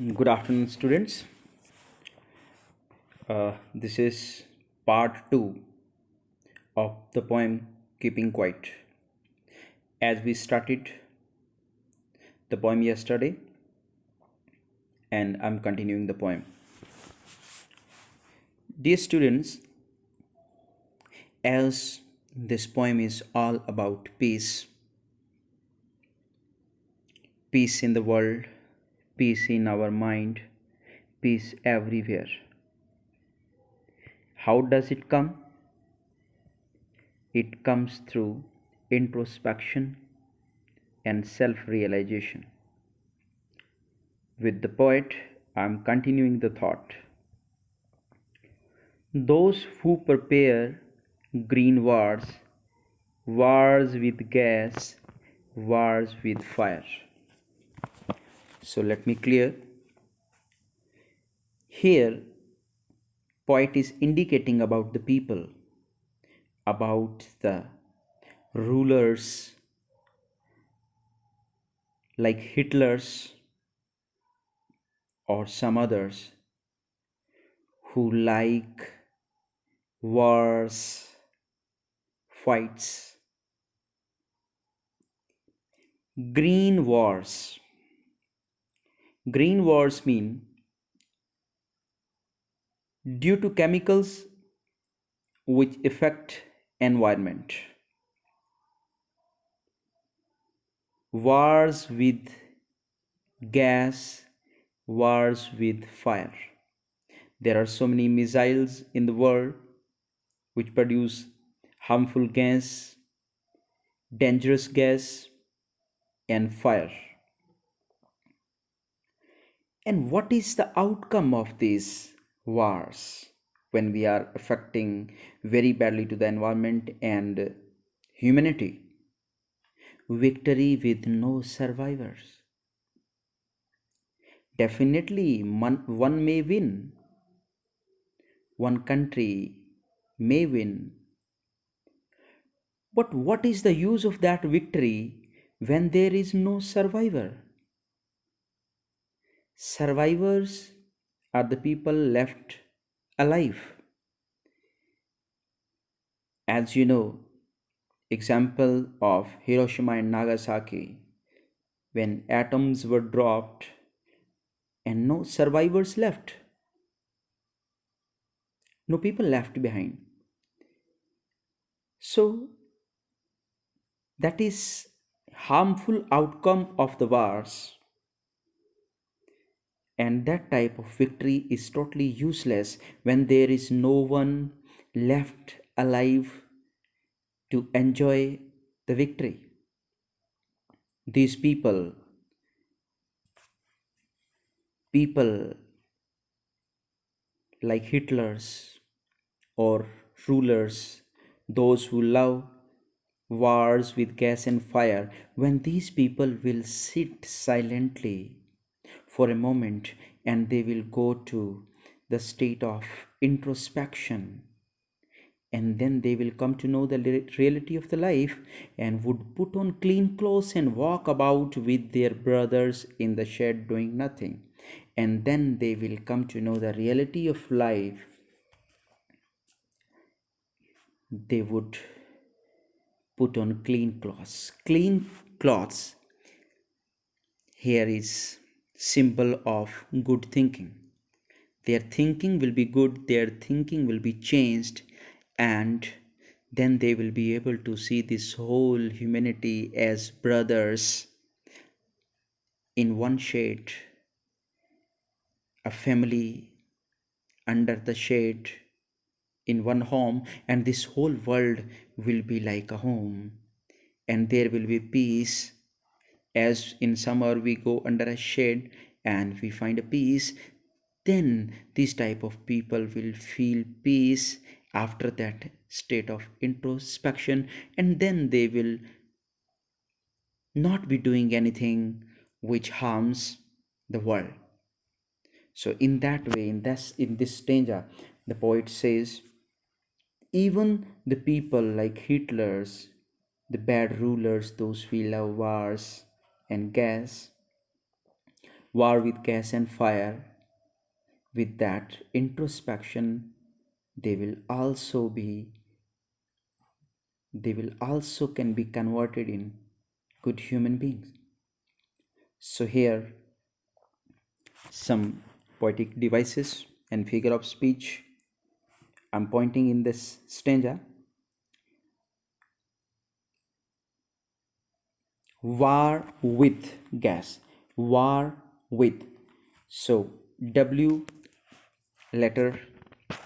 Good afternoon, students. This is part 2 of the poem Keeping Quiet. As we started the poem yesterday, and I'm continuing the poem. Dear students, as this poem is all about peace in the world, peace in our mind, peace everywhere. How does it come? It comes through introspection and self realization. With the poet, I am continuing the thought. Those who prepare green wars, wars with gas, wars with fire. So let me clear. Here, poet is indicating about the people, about the rulers like Hitler's or some others who like wars, fights. Green wars. Green wars mean due to chemicals which affect environment. Wars with gas, wars with fire. There are so many missiles in the world which produce harmful gas, dangerous gas, and fire. And what is the outcome of these wars when we are affecting very badly to the environment and humanity? Victory with no survivors. Definitely, one may win, one country may win. But what is the use of that victory when there is no survivor? Survivors are the people left alive. As you know, example of Hiroshima and Nagasaki, when atoms were dropped and no survivors left, no people left behind. So that is harmful outcome of the wars, and that type of victory is totally useless when there is no one left alive to enjoy the victory. These people like Hitler's or rulers, those who love wars with gas and fire, when these people will sit silently for a moment and they will go to the state of introspection, and then they will come to know the reality of the life and would put on clean clothes and walk about with their brothers in the shed doing nothing, and then they will come to know the reality of life. They would put on clean clothes here is symbol of good thinking. Their thinking will be good, their thinking will be changed, and then they will be able to see this whole humanity as brothers in one shade, a family under the shade in one home, and this whole world will be like a home, and there will be peace. As in summer we go under a shade and we find a peace, then this type of people will feel peace after that state of introspection, and then they will not be doing anything which harms the world. So in that way, in this stanza, the poet says, even the people like Hitler's, the bad rulers, those who love wars and gas, war with gas and fire. With that introspection, they will also be they will also can be converted in good human beings. So here some poetic devices and figure of speech I'm pointing in this stanza. War with gas, war with. So W letter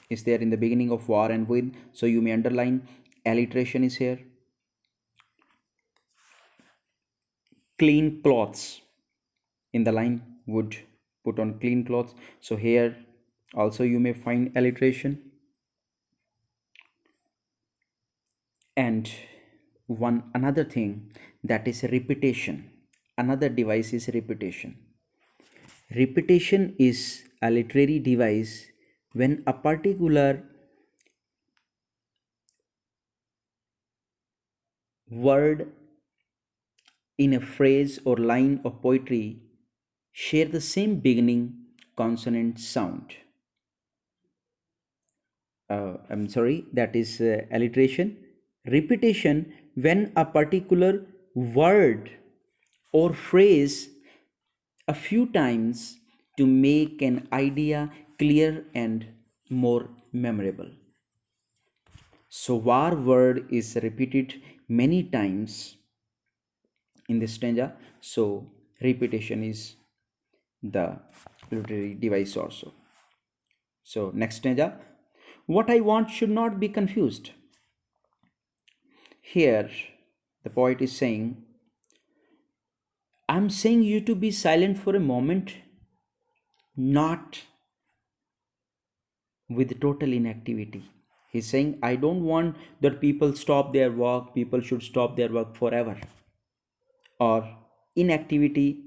is there in the beginning of war and with, so you may underline. Alliteration is here. Clean clothes, in the line would put on clean clothes, so here also you may find alliteration. And one another thing, that is repetition. Another device is repetition. Repetition is a literary device when a particular word in a phrase or line of poetry share the same beginning consonant sound. I'm sorry, that is alliteration. Repetition, when a particular word or phrase a few times to make an idea clear and more memorable. So, war word is repeated many times in this stanza. So, repetition is the literary device also. So, next stanza. What I want should not be confused. Here, the poet is saying, I'm saying you to be silent for a moment, not with total inactivity. He's saying, I don't want that people stop their work, people should stop their work forever. Or inactivity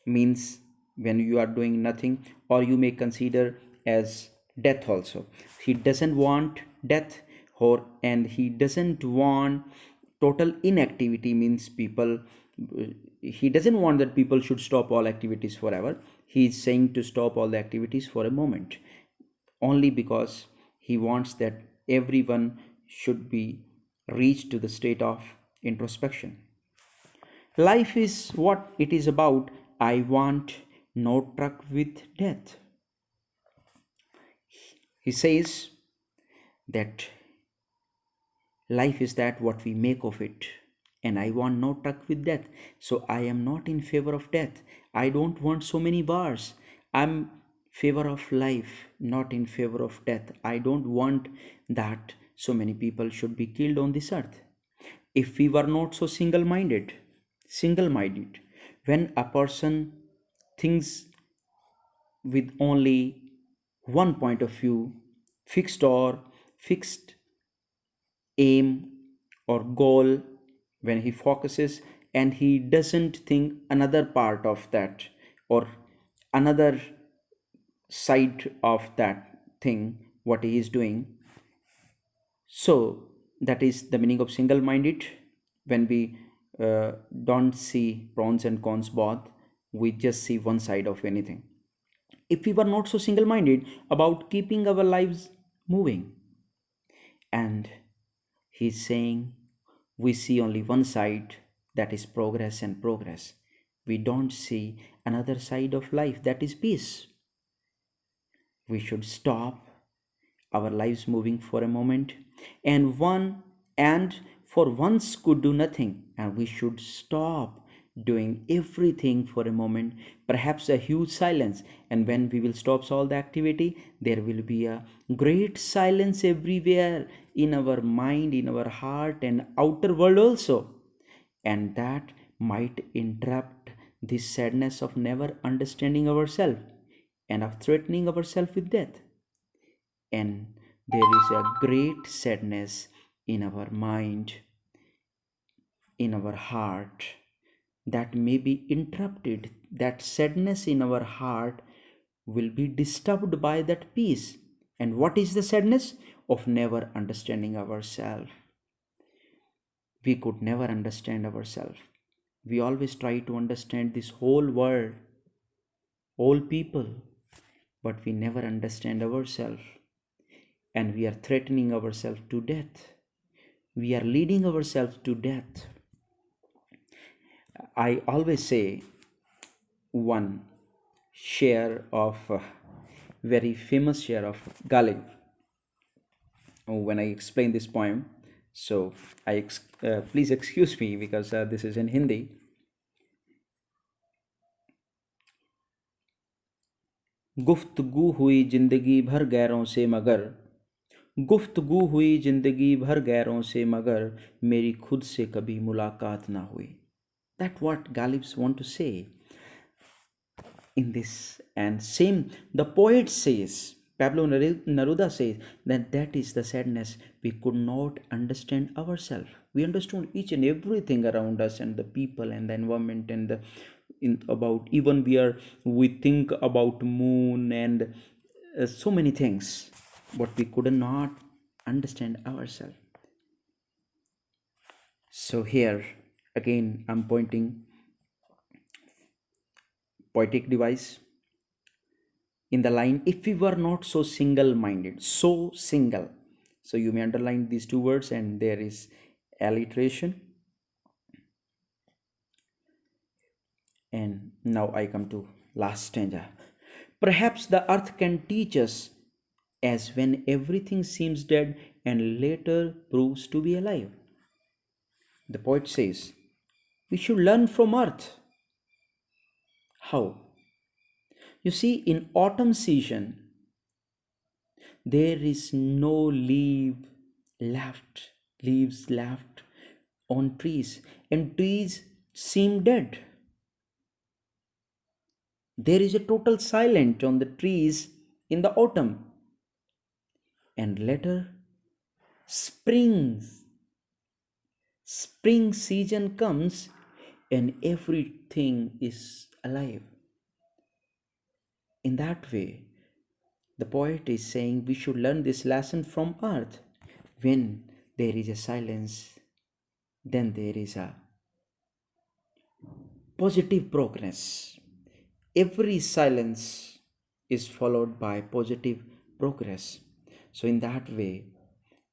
means when you are doing nothing, or you may consider as death also. He doesn't want death, or and he doesn't want total inactivity means people, he doesn't want that people should stop all activities forever. He is saying to stop all the activities for a moment, only because he wants that everyone should be reached to the state of introspection. Life is what it is about. I want no truck with death. He says that life is that what we make of it, and I want no truck with death. So I am not in favor of death. I don't want so many wars. I'm favor of life, not in favor of death. I don't want that so many people should be killed on this earth. If we were not so single minded, when a person thinks with only one point of view, fixed aim or goal, when he focuses and he doesn't think another part of that or another side of that thing what he is doing. So that is the meaning of single minded. When we don't see pros and cons both, we just see one side of anything. If we were not so single minded about keeping our lives moving, and he's saying we see only one side, that is progress and progress. We don't see another side of life, that is peace. We should stop our lives moving for a moment, and for once could do nothing, and we should stop doing everything for a moment, perhaps a huge silence. And when we will stop all the activity, there will be a great silence everywhere, in our mind, in our heart, and outer world also. And that might interrupt this sadness of never understanding ourselves and of threatening ourselves with death. And there is a great sadness in our mind, in our heart, that may be interrupted. That sadness in our heart will be disturbed by that peace. And what is the sadness? Of never understanding ourselves. We could never understand ourselves. We always try to understand this whole world, all people, but we never understand ourselves, and we are threatening ourselves to death. We are leading ourselves to death. I always say one share of very famous share of Ghalib when I explain this poem. So please excuse me because this is in Hindi. गुफ्तगू हुई जिंदगी भर गैरों से मगर गुफ्तगू हुई जिंदगी भर गैरों से मगर मेरी खुद से कभी मुलाकात ना हुई. That what Ghalibs want to say in this. And same the poet says, Pablo Neruda says, that is the sadness. We could not understand ourselves. We understood each and everything around us and the people and the environment and the about even we think about moon and so many things, but we could not understand ourselves. So here again I'm pointing poetic device in the line, if we were not so single minded, so single. So you may underline these two words, and there is alliteration. And now I come to last stanza. Perhaps the earth can teach us, as when everything seems dead and later proves to be alive. The poet says, we should learn from earth. How? You see, in autumn season, there is no leaves left on trees, and trees seem dead. There is a total silence on the trees in the autumn. And later, springs, spring season comes and everything is alive. In that way, the poet is saying we should learn this lesson from earth. When there is a silence, then there is a positive progress. Every silence is followed by positive progress. So in that way,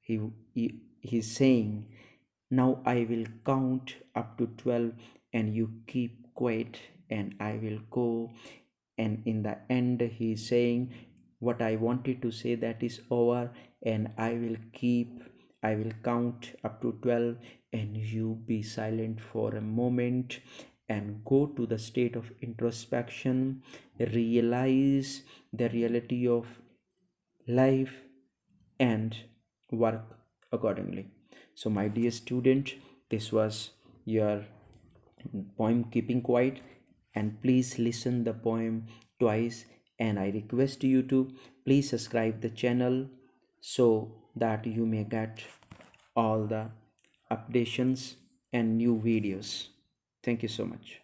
he's saying, now I will count up to 12 and you keep quiet and I will go. And in the end, he's saying, what I wanted to say, that is over, and I will count up to 12 and you be silent for a moment and go to the state of introspection, realize the reality of life and work accordingly. So my dear student, this was your poem Keeping Quiet, and please listen the poem twice, and I request you to please subscribe the channel so that you may get all the updations and new videos. Thank you so much.